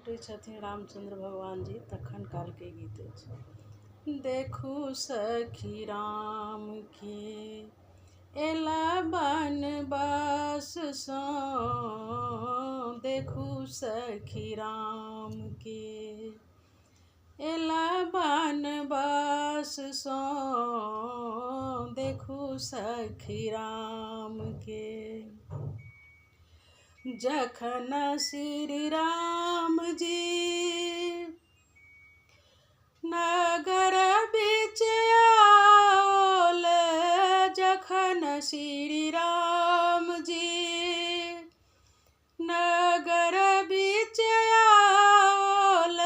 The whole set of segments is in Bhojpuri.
लौटे छथिन रामचंद्र भगवान जी तखन काल के गीत अछि। देखू सखी राम के एला बनवास सँ, देखू सखी राम के एला बनवास सँ, देखू सखी राम के। जखन श्री राम जी नगर बीच आओल, जखन श्री राम जी नगर बीच आओल,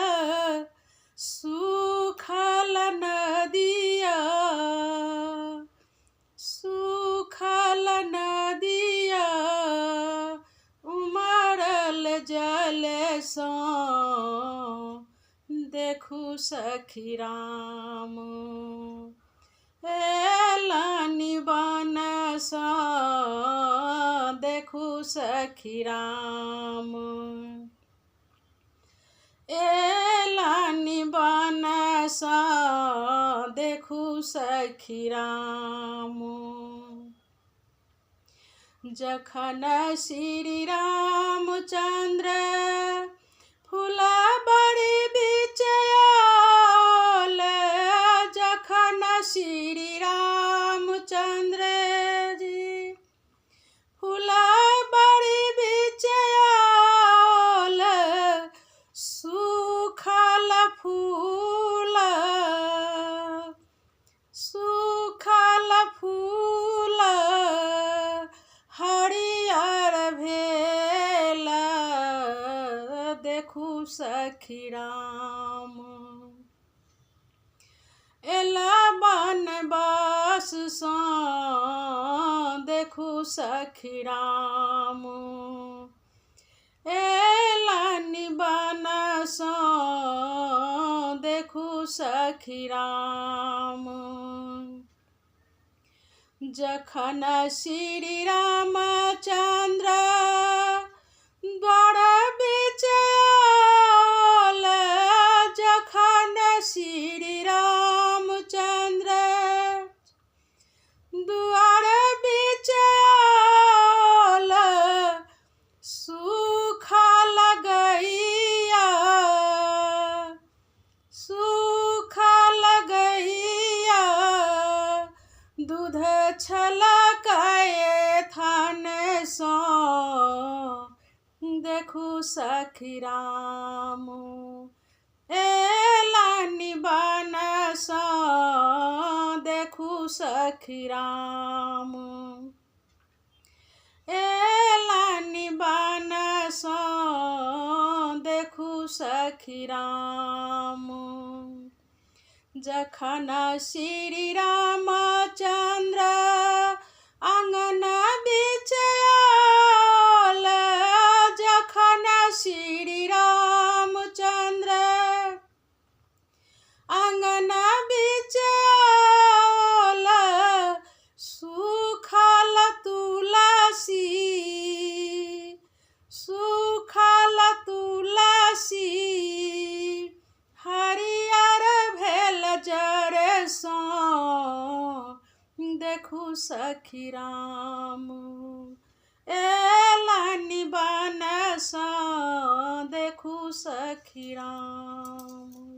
सूखल नदिया सूखल नदिया उमड़ल जल सँ, देखू सखी राम एलनि वन सँ, देखू सखी राम एलनि वन सँ, देखू सखी राम। जखन श्री रामचंद्र फुलबड़ी बीच आओल, जखन श्री रामचंद्र जी फुलबड़ी बीच आओल, सूखल फूल सूखल फूल हरियर भेल, देखू सखी राम एला बनवास सँ, देखू सखी राम एलनि वन सँ, देखू सखी राम। जखन श्री रामचंद्र द्वार बीच आओल, जखन श्री रामचंद्र द्वार बीच आओल, सूखल गैया सूखल गैया दूध छलकै थान सँ, देखू सखी राम एलनि वन सँ, देखू सखी राम एलनि वन सँ, देखू सखी राम। जखन श्री रामचंद्र आंगन बीच आओल, जखन श्री रामचंद्र आंगन बीच आओल, सूखल तुलसी सूखल तुलसी हरियर भेल जड़ सँ, देखू सखी राम एलनि वन सँ, देखू सखी राम।